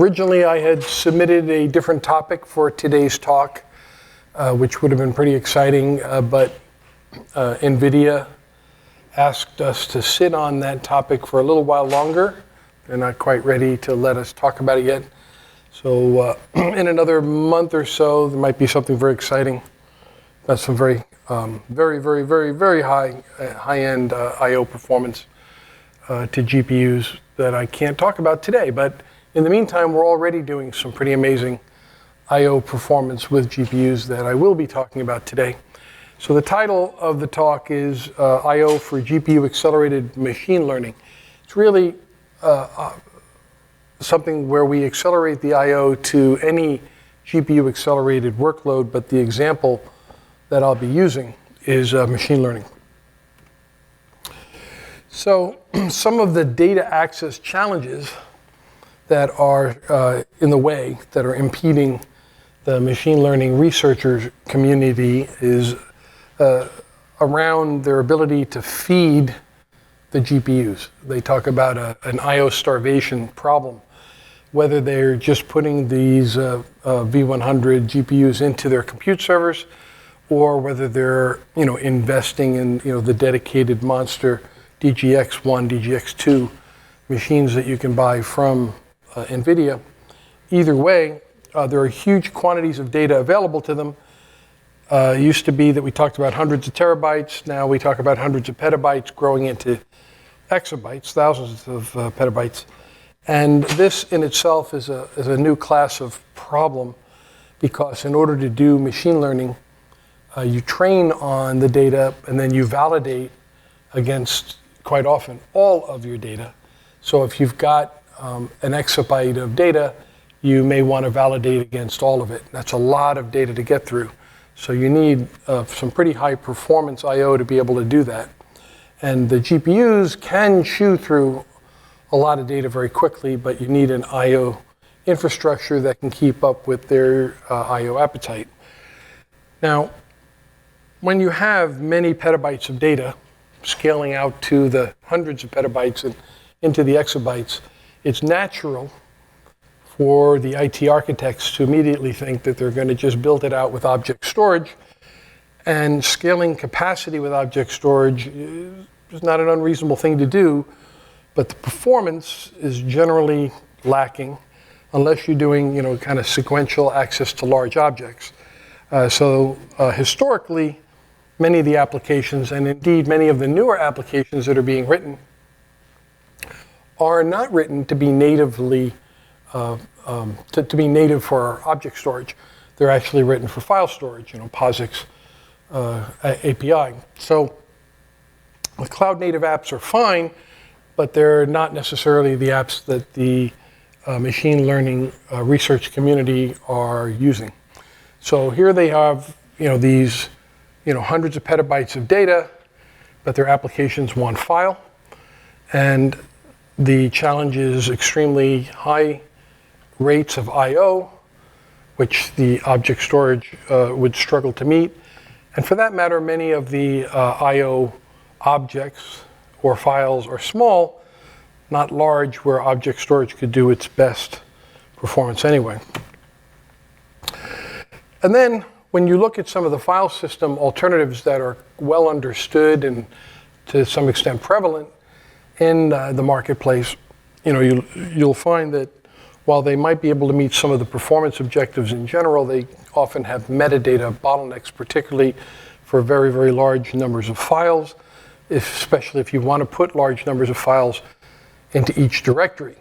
Originally, I had submitted a different topic for today's talk, which would have been pretty exciting, but NVIDIA asked us to sit on that topic for a little while longer. They're not quite ready to let us talk about it yet. So in another month or so, there might be something very exciting. That's some very high-end I/O performance to GPUs that I can't talk about today. But in the meantime, we're already doing some pretty amazing I/O performance with GPUs that I will be talking about today. So the title of the talk is I/O for GPU accelerated machine learning. It's really something where we accelerate the I/O to any GPU accelerated workload, but the example that I'll be using is machine learning. So some of the data access challenges that are in the way, that are impeding the machine learning researchers community is around their ability to feed the GPUs. They talk about an I/O starvation problem, whether they're just putting these V100 GPUs into their compute servers, or whether they're investing in the dedicated monster DGX1, DGX2 machines that you can buy from NVIDIA. Either way, there are huge quantities of data available to them. It used to be that we talked about hundreds of terabytes. Now we talk about hundreds of petabytes growing into exabytes, thousands of petabytes. And this in itself is a new class of problem, because in order to do machine learning, you train on the data and then you validate against, quite often, all of your data. So if you've got an exabyte of data, you may want to validate against all of it. That's a lot of data to get through. So you need some pretty high performance I/O to be able to do that. And the GPUs can chew through a lot of data very quickly, but you need an I/O infrastructure that can keep up with their I/O appetite. Now, when you have many petabytes of data scaling out to the hundreds of petabytes and into the exabytes, it's natural for the IT architects to immediately think that they're going to just build it out with object storage. And scaling capacity with object storage is not an unreasonable thing to do, but the performance is generally lacking unless you're doing kind of sequential access to large objects. So historically, many of the applications, and indeed many of the newer applications that are being written, are not written to be natively to be native for object storage. They're actually written for file storage, POSIX API. So the cloud native apps are fine, but they're not necessarily the apps that the machine learning research community are using. So here they have these hundreds of petabytes of data, but their applications want file. And the challenge is extremely high rates of I/O, which the object storage would struggle to meet. And for that matter, many of the I/O objects or files are small, not large, where object storage could do its best performance anyway. And then when you look at some of the file system alternatives that are well understood and to some extent prevalent in the marketplace, you'll find that while they might be able to meet some of the performance objectives in general, they often have metadata bottlenecks, particularly for very, very large numbers of files, especially if you want to put large numbers of files into each directory.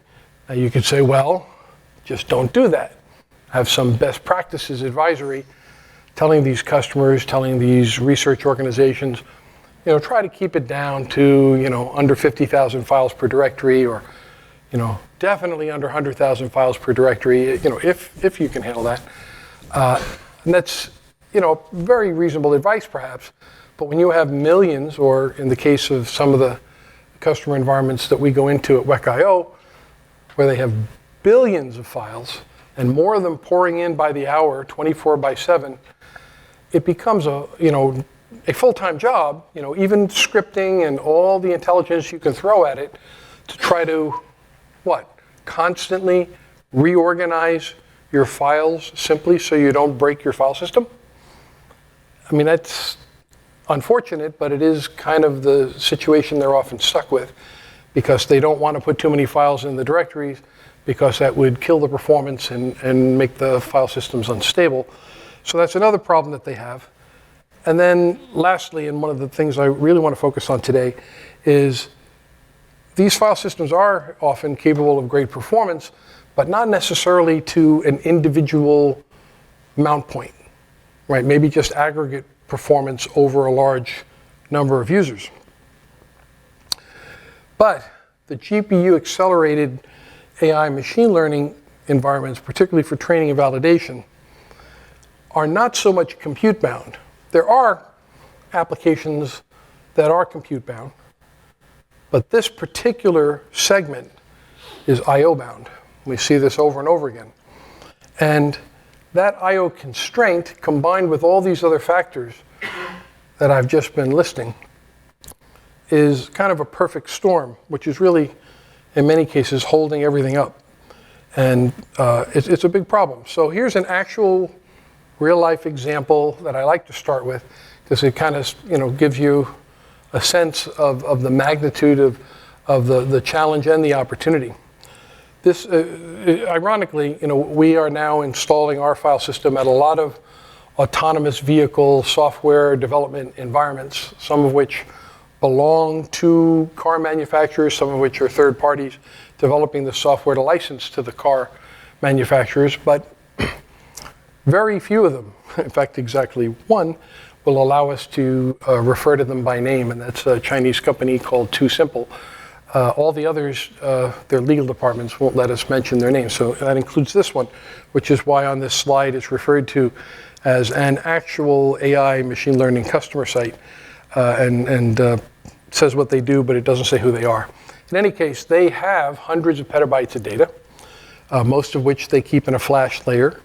Now you could say, well, just don't do that. Have some best practices advisory telling these customers, telling these research organizations, try to keep it down to, under 50,000 files per directory, or, definitely under 100,000 files per directory, if you can handle that. And that's, very reasonable advice perhaps, but when you have millions, or in the case of some of the customer environments that we go into at WekaIO, where they have billions of files, and more of them pouring in by the hour, 24/7, it becomes a full-time job, even scripting and all the intelligence you can throw at it to try to, constantly reorganize your files simply so you don't break your file system. I mean, that's unfortunate, but it is kind of the situation they're often stuck with, because they don't want to put too many files in the directories, because that would kill the performance and make the file systems unstable. So that's another problem that they have. And then lastly, and one of the things I really want to focus on today, is these file systems are often capable of great performance, but not necessarily to an individual mount point, right? Maybe just aggregate performance over a large number of users. But the GPU accelerated AI machine learning environments, particularly for training and validation, are not so much compute bound. There are applications that are compute bound, but this particular segment is I/O bound. We see this over and over again. And that I/O constraint, combined with all these other factors that I've just been listing, is kind of a perfect storm, which is really, in many cases, holding everything up. And it's a big problem. So here's an actual real-life example that I like to start with, because it kind of gives you a sense of the magnitude of the challenge and the opportunity. This, ironically, we are now installing our file system at a lot of autonomous vehicle software development environments, some of which belong to car manufacturers, some of which are third parties developing the software to license to the car manufacturers, but very few of them, in fact exactly one, will allow us to refer to them by name, and that's a Chinese company called Too Simple. All the others, their legal departments won't let us mention their names, so that includes this one, which is why on this slide it's referred to as an actual AI machine learning customer site, and says what they do, but it doesn't say who they are. In any case, they have hundreds of petabytes of data, most of which they keep in a flash layer.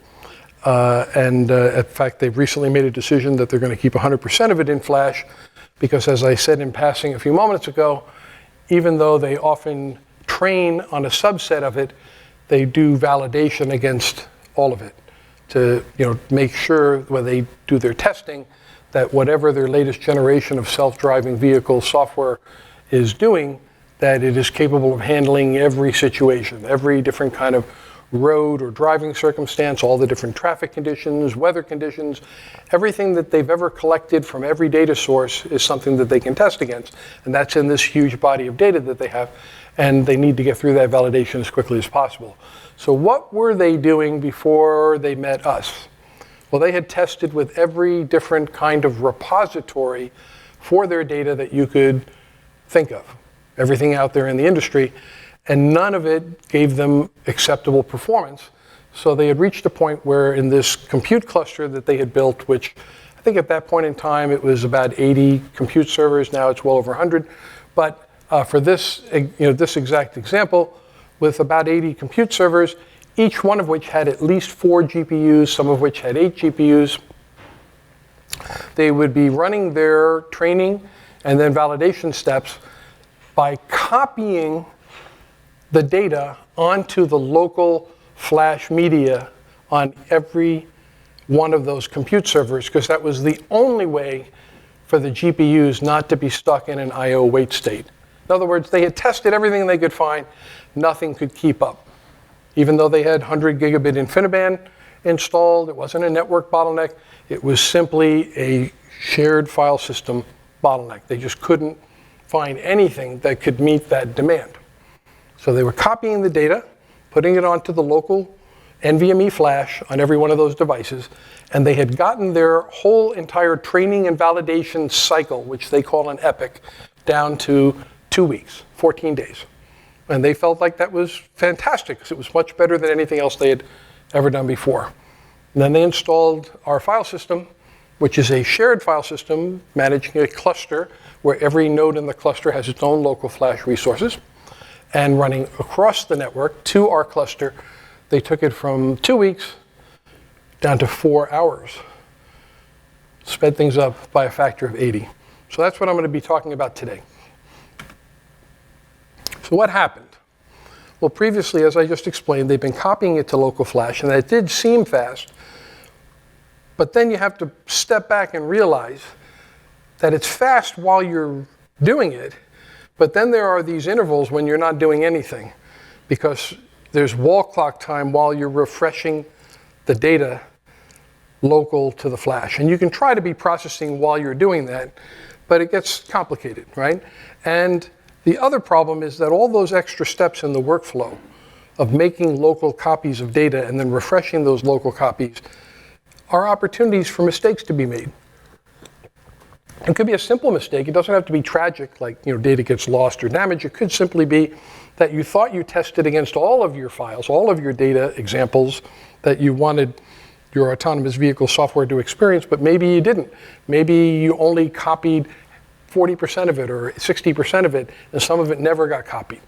In fact, they've recently made a decision that they're going to keep 100% of it in flash, because as I said in passing a few moments ago, even though they often train on a subset of it, they do validation against all of it to make sure when they do their testing that whatever their latest generation of self-driving vehicle software is doing, that it is capable of handling every situation, every different kind of road or driving circumstance, all the different traffic conditions, weather conditions, everything that they've ever collected from every data source is something that they can test against. And that's in this huge body of data that they have. And they need to get through that validation as quickly as possible. So what were they doing before they met us? Well, they had tested with every different kind of repository for their data that you could think of, everything out there in the industry. And none of it gave them acceptable performance. So they had reached a point where in this compute cluster that they had built, which I think at that point in time it was about 80 compute servers, now it's well over 100. But for this, this exact example, with about 80 compute servers, each one of which had at least 4 GPUs, some of which had 8 GPUs, they would be running their training and then validation steps by copying the data onto the local flash media on every one of those compute servers, because that was the only way for the GPUs not to be stuck in an I/O wait state. In other words, they had tested everything they could find, nothing could keep up. Even though they had 100 gigabit InfiniBand installed, it wasn't a network bottleneck, it was simply a shared file system bottleneck. They just couldn't find anything that could meet that demand. So they were copying the data, putting it onto the local NVMe flash on every one of those devices, and they had gotten their whole entire training and validation cycle, which they call an epoch, down to 2 weeks, 14 days. And they felt like that was fantastic, because it was much better than anything else they had ever done before. And then they installed our file system, which is a shared file system managing a cluster where every node in the cluster has its own local flash resources, and running across the network to our cluster. They took it from 2 weeks down to 4 hours. Sped things up by a factor of 80. So that's what I'm going to be talking about today. So what happened? Well, previously, as I just explained, they've been copying it to local flash, and that did seem fast. But then you have to step back and realize that it's fast while you're doing it, but then there are these intervals when you're not doing anything, because there's wall clock time while you're refreshing the data local to the flash. And you can try to be processing while you're doing that, but it gets complicated, right? And the other problem is that all those extra steps in the workflow of making local copies of data and then refreshing those local copies are opportunities for mistakes to be made. It could be a simple mistake. It doesn't have to be tragic, like data gets lost or damaged. It could simply be that you thought you tested against all of your files, all of your data examples that you wanted your autonomous vehicle software to experience, but maybe you didn't. Maybe you only copied 40% of it or 60% of it, and some of it never got copied,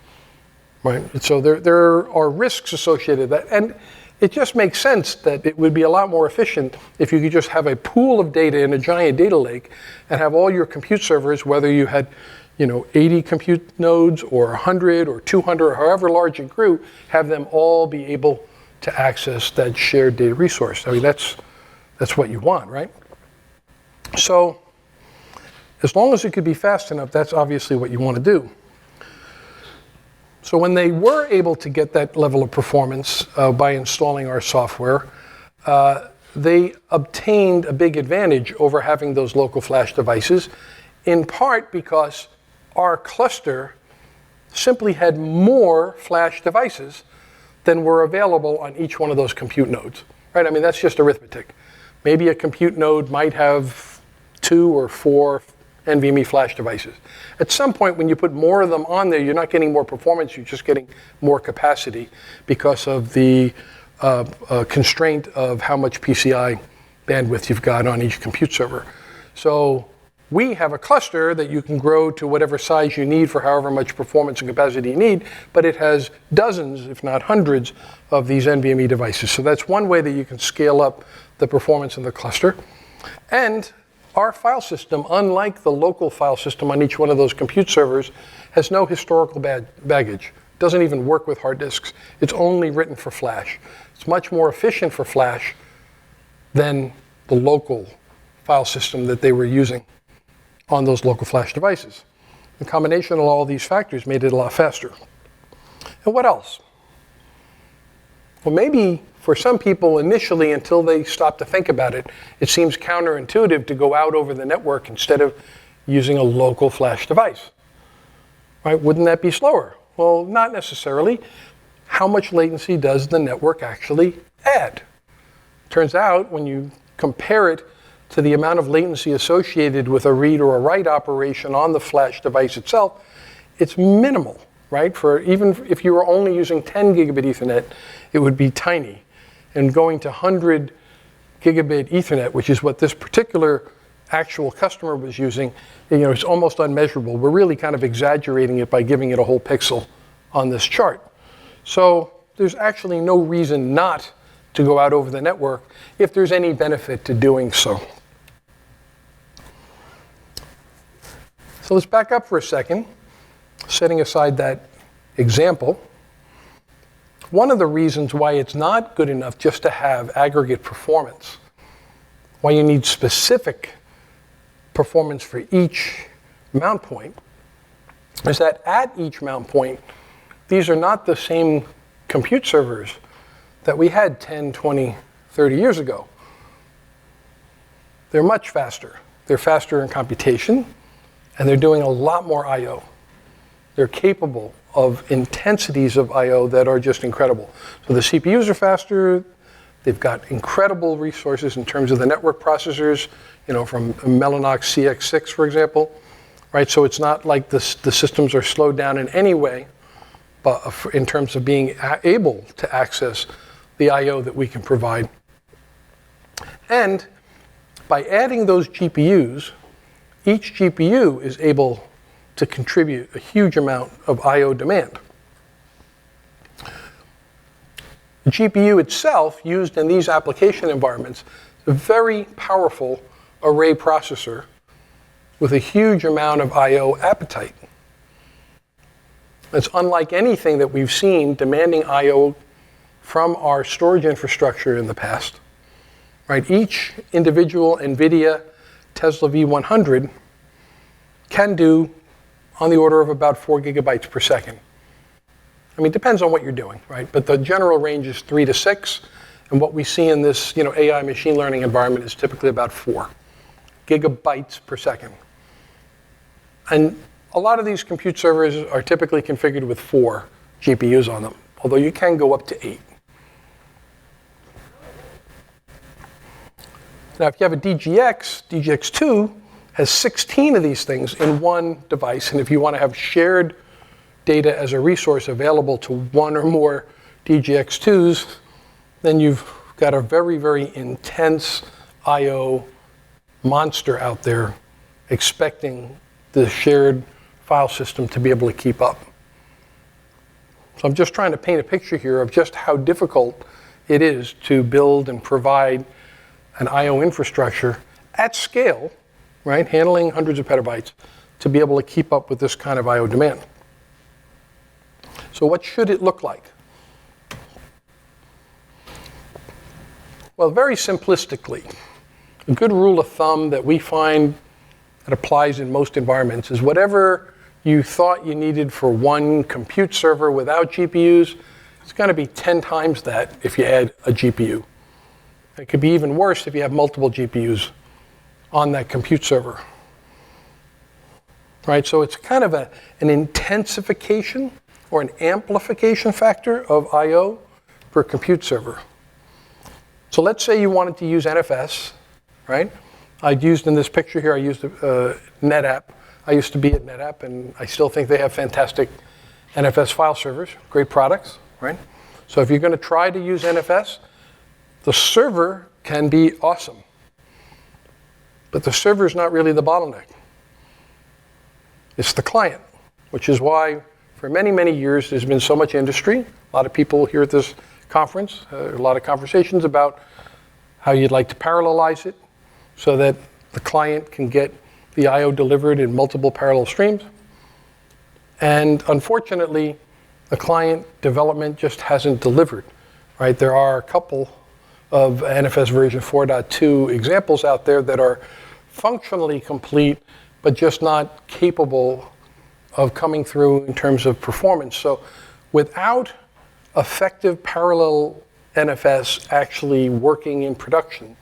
right? And so there are risks associated with that, and it just makes sense that it would be a lot more efficient if you could just have a pool of data in a giant data lake and have all your compute servers, whether you had 80 compute nodes or 100 or 200 or however large it grew, have them all be able to access that shared data resource. I mean, that's what you want, right? So as long as it could be fast enough, that's obviously what you want to do. So when they were able to get that level of performance by installing our software, they obtained a big advantage over having those local flash devices, in part because our cluster simply had more flash devices than were available on each one of those compute nodes, right? I mean, that's just arithmetic. Maybe a compute node might have 2 or 4 NVMe flash devices. At some point, when you put more of them on there, you're not getting more performance, you're just getting more capacity because of the constraint of how much PCI bandwidth you've got on each compute server. So we have a cluster that you can grow to whatever size you need for however much performance and capacity you need, but it has dozens, if not hundreds, of these NVMe devices. So that's one way that you can scale up the performance in the cluster. And our file system, unlike the local file system on each one of those compute servers, has no historical baggage. It doesn't even work with hard disks. It's only written for flash. It's much more efficient for flash than the local file system that they were using on those local flash devices. The combination of all these factors made it a lot faster. And what else? Well, maybe for some people initially, until they stop to think about it, it seems counterintuitive to go out over the network instead of using a local flash device. Right? Wouldn't that be slower? Well, not necessarily. How much latency does the network actually add? Turns out when you compare it to the amount of latency associated with a read or a write operation on the flash device itself, it's minimal, right? For even if you were only using 10 gigabit Ethernet, it would be tiny. And going to 100 gigabit Ethernet, which is what this particular actual customer was using, it's almost unmeasurable. We're really kind of exaggerating it by giving it a whole pixel on this chart. So there's actually no reason not to go out over the network if there's any benefit to doing so. So let's back up for a second, setting aside that example. One of the reasons why it's not good enough just to have aggregate performance, why you need specific performance for each mount point, is that at each mount point, these are not the same compute servers that we had 10, 20, 30 years ago. They're much faster. They're faster in computation, and they're doing a lot more I/O. They're capable of intensities of I/O that are just incredible. So the CPUs are faster. They've got incredible resources in terms of the network processors, from Mellanox CX6, for example, right? So it's not like the systems are slowed down in any way, but in terms of being able to access the I/O that we can provide. And by adding those GPUs, each GPU is able to contribute a huge amount of I/O demand. The GPU itself, used in these application environments, is a very powerful array processor with a huge amount of I/O appetite. It's unlike anything that we've seen demanding I/O from our storage infrastructure in the past. Right? Each individual NVIDIA Tesla V100 can do on the order of about 4 gigabytes per second. I mean, it depends on what you're doing, right? But the general range is 3 to 6, and what we see in this, AI machine learning environment is typically about 4 gigabytes per second. And a lot of these compute servers are typically configured with 4 GPUs on them, although you can go up to 8. Now, if you have a DGX, DGX2 has 16 of these things in one device, and if you want to have shared data as a resource available to one or more DGX2s, then you've got a very, very intense I/O monster out there expecting the shared file system to be able to keep up. So I'm just trying to paint a picture here of just how difficult it is to build and provide an I/O infrastructure at scale, right, handling hundreds of petabytes, to be able to keep up with this kind of I/O demand. So what should it look like? Well, very simplistically, a good rule of thumb that we find that applies in most environments is whatever you thought you needed for one compute server without GPUs, it's going to be 10 times that if you add a GPU. It could be even worse if you have multiple GPUs on that compute server. Right, so it's kind of an intensification or an amplification factor of I/O per compute server. So let's say you wanted to use NFS, right? I used in this picture here, I used NetApp. I used to be at NetApp, and I still think they have fantastic NFS file servers, great products, right? So if you're going to try to use NFS, the server can be awesome. But the server is not really the bottleneck. It's the client, which is why for many, many years there's been so much industry. A lot of people here at this conference, a lot of conversations about how you'd like to parallelize it so that the client can get the I/O delivered in multiple parallel streams. And unfortunately, the client development just hasn't delivered, right? There are a couple of NFS version 4.2 examples out there that are functionally complete, but just not capable of coming through in terms of performance. So without effective parallel NFS actually working in production,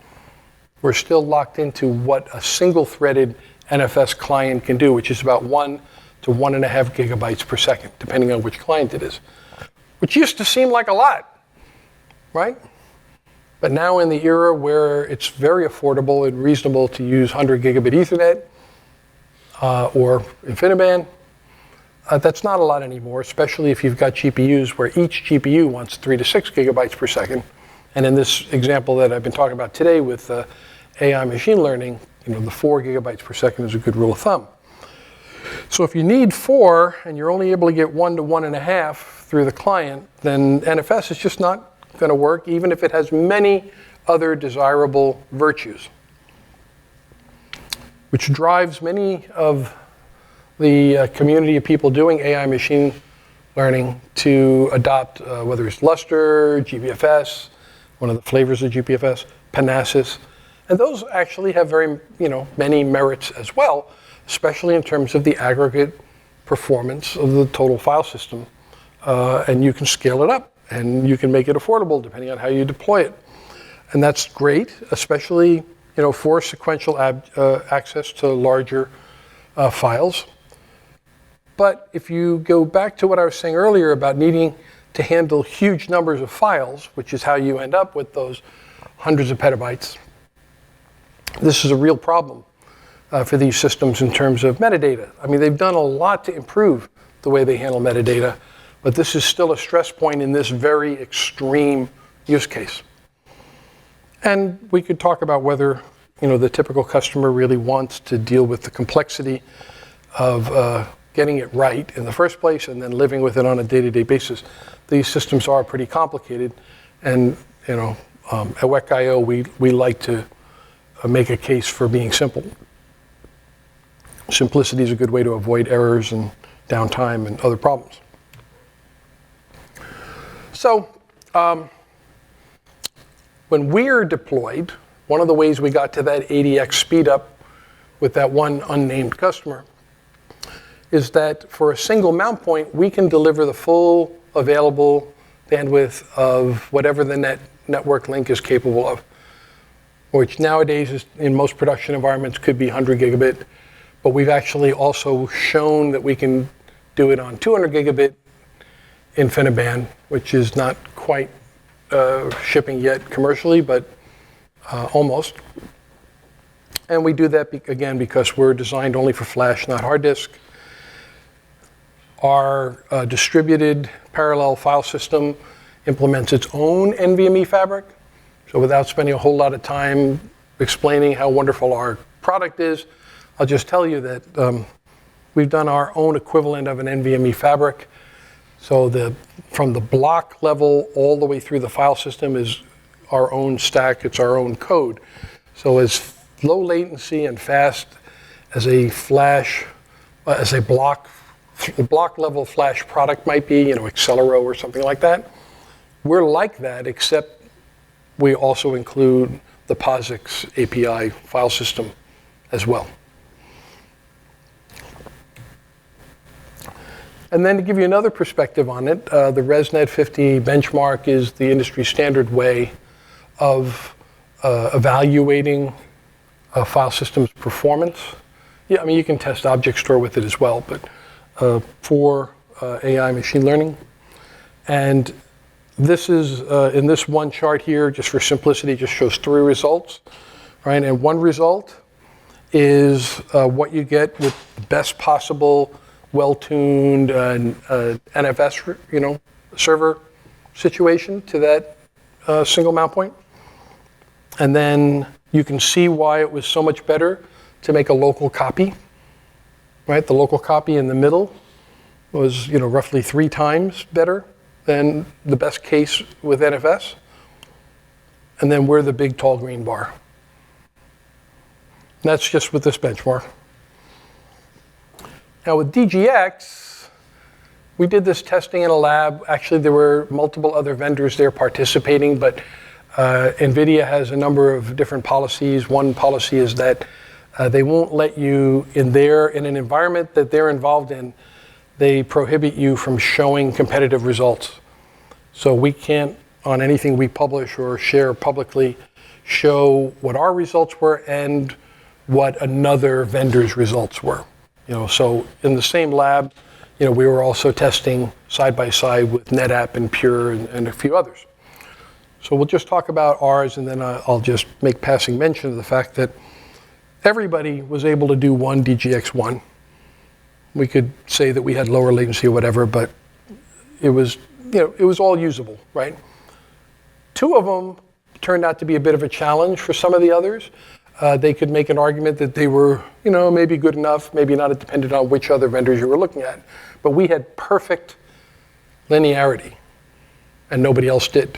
we're still locked into what a single-threaded NFS client can do, which is about 1 to 1.5 gigabytes per second, depending on which client it is, which used to seem like a lot, right? But now in the era where it's very affordable and reasonable to use 100 gigabit Ethernet or InfiniBand, that's not a lot anymore, especially if you've got GPUs where each GPU wants 3 to 6 gigabytes per second. And in this example that I've been talking about today with AI machine learning, the 4 gigabytes per second is a good rule of thumb. So if you need 4 and you're only able to get 1 to 1.5 through the client, then NFS is just not going to work, even if it has many other desirable virtues, which drives many of the community of people doing AI machine learning to adopt whether it's Lustre, GBFS, one of the flavors of GBFS, Panasys, and those actually have very many merits as well, especially in terms of the aggregate performance of the total file system, and you can scale it up and you can make it affordable depending on how you deploy it, and that's great, especially for sequential access to larger files. But if you go back to what I was saying earlier about needing to handle huge numbers of files, which is how you end up with those hundreds of petabytes, this is a real problem for these systems in terms of metadata. I mean, they've done a lot to improve the way they handle metadata, but this is still a stress point in this very extreme use case. And we could talk about whether the typical customer really wants to deal with the complexity of getting it right in the first place and then living with it on a day-to-day basis. These systems are pretty complicated, and at WekaIO we like to make a case for being simple. Simplicity is a good way to avoid errors and downtime and other problems. So when we're deployed, one of the ways we got to that 80x speed up with that one unnamed customer is that for a single mount point, we can deliver the full available bandwidth of whatever the network link is capable of, which nowadays is, in most production environments could be 100 gigabit, but we've actually also shown that we can do it on 200 gigabit InfiniBand, which is not quite shipping yet commercially, but almost. And we do that again because we're designed only for flash, not hard disk. Our distributed parallel file system implements its own NVMe fabric. So without spending a whole lot of time explaining how wonderful our product is, I'll just tell you that we've done our own equivalent of an NVMe fabric. So from the block level all the way through the file system is our own stack, it's our own code. So as low latency and fast as a flash, as a block level flash product might be, Accelero or something like that, we're like that, except we also include the POSIX API file system as well. And then to give you another perspective on it, the ResNet 50 benchmark is the industry standard way of evaluating a file system's performance. Yeah, I mean, you can test object store with it as well, but for AI machine learning. And this is, in this one chart here, just for simplicity, just shows 3 results, right? And one result is what you get with the best possible well-tuned NFS, server situation to that single mount point. And then you can see why it was so much better to make a local copy, right? The local copy in the middle was, roughly 3 times better than the best case with NFS. And then we're the big, tall green bar. And that's just with this benchmark. Now with DGX, we did this testing in a lab. Actually, there were multiple other vendors there participating, but NVIDIA has a number of different policies. One policy is that they won't let you in an environment that they're involved in, they prohibit you from showing competitive results. So we can't, on anything we publish or share publicly, show what our results were and what another vendor's results were. So in the same lab, we were also testing side by side with NetApp and Pure and a few others. So we'll just talk about ours, and then I'll just make passing mention of the fact that everybody was able to do one DGX1. We could say that we had lower latency or whatever, but it was, it was all usable, right? 2 of them turned out to be a bit of a challenge for some of the others. They could make an argument that they were, maybe good enough, maybe not, it depended on which other vendors you were looking at. But we had perfect linearity, and nobody else did.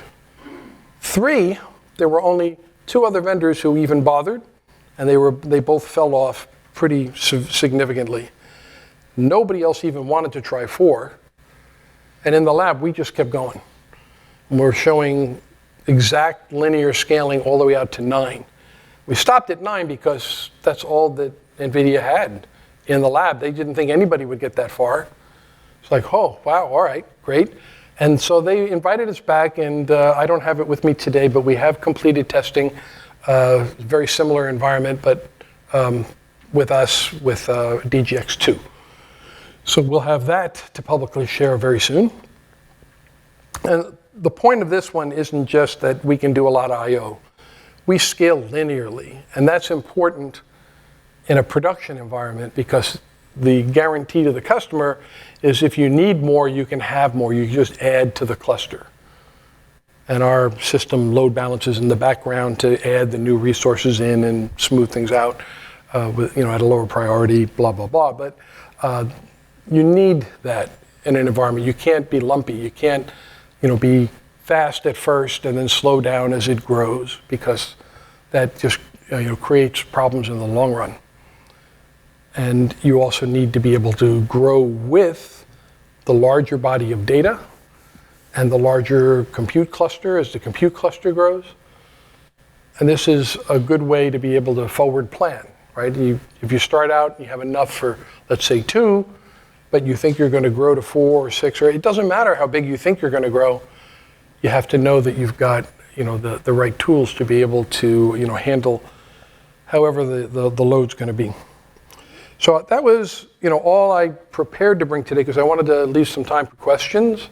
3, there were only 2 other vendors who even bothered, and they both fell off pretty significantly. Nobody else even wanted to try 4. And in the lab, we just kept going. And we're showing exact linear scaling all the way out to 9. We stopped at 9 because that's all that NVIDIA had in the lab. They didn't think anybody would get that far. It's like, oh, wow, all right, great. And so they invited us back, and I don't have it with me today, but we have completed testing, very similar environment, but with us, with DGX2. So we'll have that to publicly share very soon. And the point of this one isn't just that we can do a lot of I/O. We scale linearly, and that's important in a production environment because the guarantee to the customer is if you need more, you can have more. You just add to the cluster. And our system load balances in the background to add the new resources in and smooth things out with, at a lower priority, blah, blah, blah. But you need that in an environment. You can't be lumpy. You can't, be fast at first and then slow down as it grows, because that just creates problems in the long run. And you also need to be able to grow with the larger body of data and the larger compute cluster as the compute cluster grows. And this is a good way to be able to forward plan, right? If you start out and you have enough for, let's say, 2, but you think you're going to grow to 4 or 6 or 8, it doesn't matter how big you think you're going to grow. You have to know that you've got, the right tools to be able to, handle however the load's going to be. So that was, all I prepared to bring today because I wanted to leave some time for questions.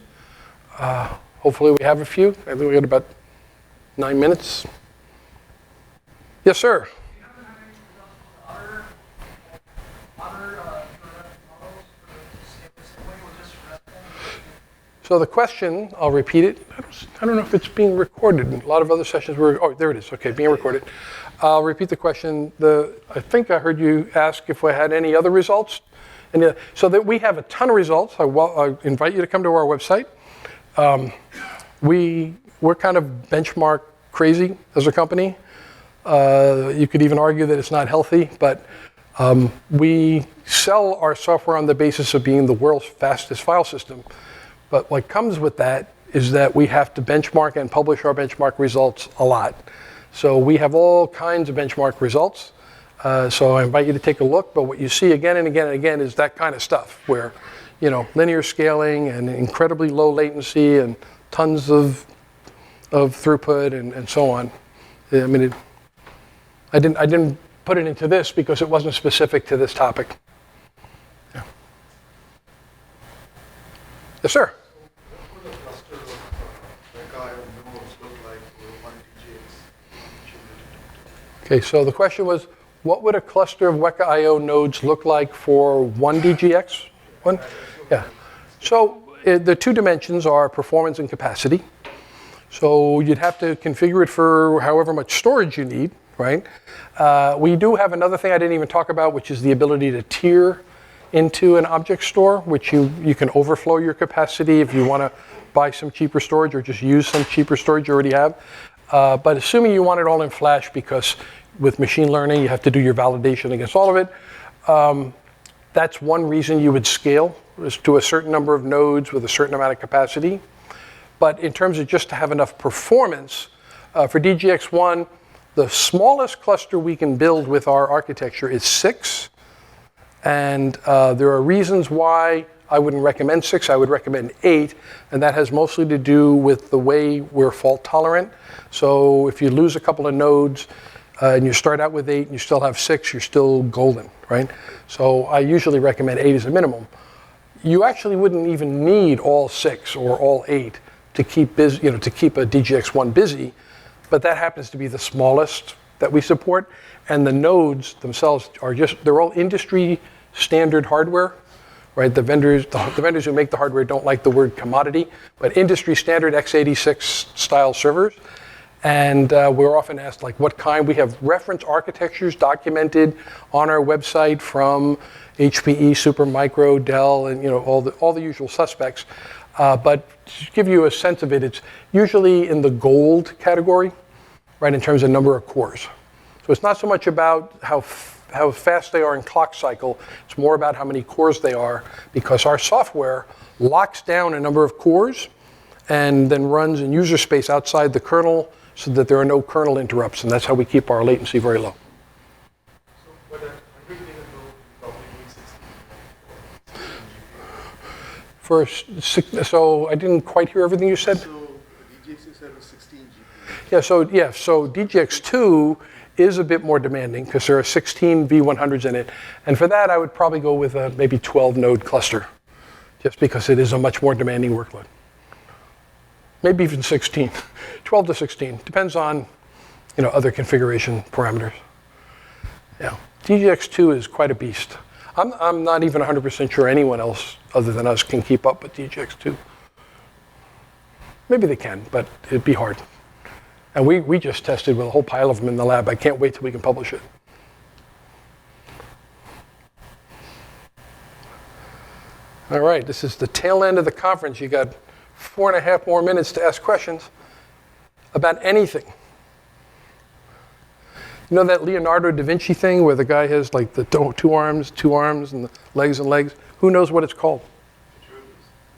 Hopefully we have a few. I think we got about 9 minutes. Yes, sir. So the question, I'll repeat it. I don't know if it's being recorded. A lot of other sessions were, oh, there it is. Okay, being recorded. I'll repeat the question. I think I heard you ask if we had any other results. So that we have a ton of results. I invite you to come to our website. We're kind of benchmark crazy as a company. You could even argue that it's not healthy, but we sell our software on the basis of being the world's fastest file system. But what comes with that is that we have to benchmark and publish our benchmark results a lot. So we have all kinds of benchmark results. So I invite you to take a look. But what you see again and again and again is that kind of stuff where, linear scaling and incredibly low latency and tons of throughput and so on. I mean, I didn't put it into this because it wasn't specific to this topic. Yeah. Yes, sir. What would a cluster of WekaIO nodes look like for 1 DGX? Okay, so the question was, what would a cluster of WekaIO nodes look like for 1 DGX? Yeah. So the 2 dimensions are performance and capacity. So you'd have to configure it for however much storage you need, right? We do have another thing I didn't even talk about, which is the ability to tier into an object store, which you can overflow your capacity if you want to buy some cheaper storage or just use some cheaper storage you already have. But assuming you want it all in flash, because with machine learning, you have to do your validation against all of it. That's one reason you would scale, is to a certain number of nodes with a certain amount of capacity. But in terms of just to have enough performance, for DGX1, the smallest cluster we can build with our architecture is 6. And there are reasons why I wouldn't recommend 6, I would recommend 8. And that has mostly to do with the way we're fault tolerant. So if you lose a couple of nodes, and you start out with 8 and you still have 6, you're still golden, right? So I usually recommend 8 as a minimum. You actually wouldn't even need all 6 or all 8 to keep busy, to keep a DGX1 busy, but that happens to be the smallest that we support. And the nodes themselves are they're all industry standard hardware, right? The vendors who make the hardware don't like the word commodity, but industry standard x86 style servers. And we're often asked, like, what kind? We have reference architectures documented on our website from HPE, Supermicro, Dell, and all the usual suspects. But to give you a sense of it, it's usually in the gold category, right, in terms of number of cores. So it's not so much about how fast they are in clock cycle. It's more about how many cores they are, because our software locks down a number of cores and then runs in user space outside the kernel, so that there are no kernel interrupts, and that's how we keep our latency very low. So, but a 100 million node probably needs 16 GPU. So I didn't quite hear everything you said. So the DGX you said was 16 GPU. So DGX2 is a bit more demanding because there are 16 V100s in it, and for that I would probably go with a maybe 12 node cluster, just because it is a much more demanding workload. Maybe even 16, 12 to 16, depends on, other configuration parameters. Yeah, DGX2 is quite a beast. I'm not even 100% sure anyone else other than us can keep up with DGX2. Maybe they can, but it'd be hard. And we just tested with a whole pile of them in the lab. I can't wait till we can publish it. All right, this is the tail end of the conference. You got 4.5 more minutes to ask questions about anything. You know that Leonardo da Vinci thing where the guy has like the two arms, and the legs and legs? Who knows what it's called?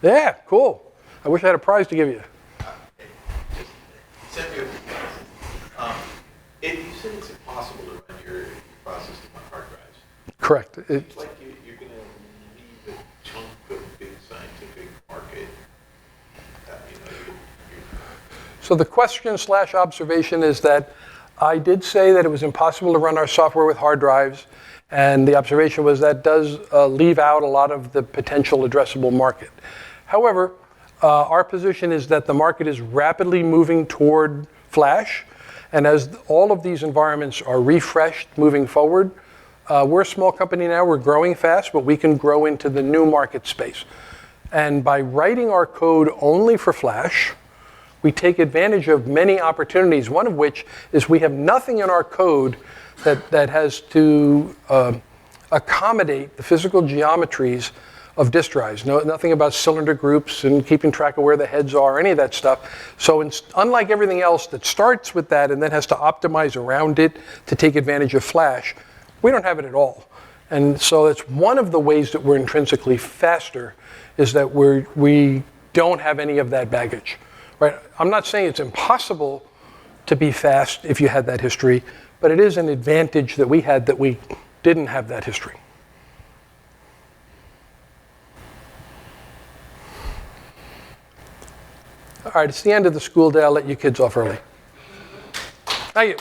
Yeah, cool. I wish I had a prize to give you. Except you said it's impossible to run your process on hard drives. Correct. It's like you're going to leave a chunk of big scientific market. So the question/observation is that I did say that it was impossible to run our software with hard drives, and the observation was that does leave out a lot of the potential addressable market. However, our position is that the market is rapidly moving toward flash, and as all of these environments are refreshed moving forward, we're a small company now, we're growing fast, but we can grow into the new market space. And by writing our code only for flash, we take advantage of many opportunities, one of which is we have nothing in our code that has to accommodate the physical geometries of disk drives. Nothing about cylinder groups and keeping track of where the heads are, any of that stuff. So unlike everything else that starts with that and then has to optimize around it to take advantage of flash, we don't have it at all. And so it's one of the ways that we're intrinsically faster is that we don't have any of that baggage. Right? I'm not saying it's impossible to be fast if you had that history, but it is an advantage that we had that we didn't have that history. All right, it's the end of the school day. I'll let you kids off early. Thank you.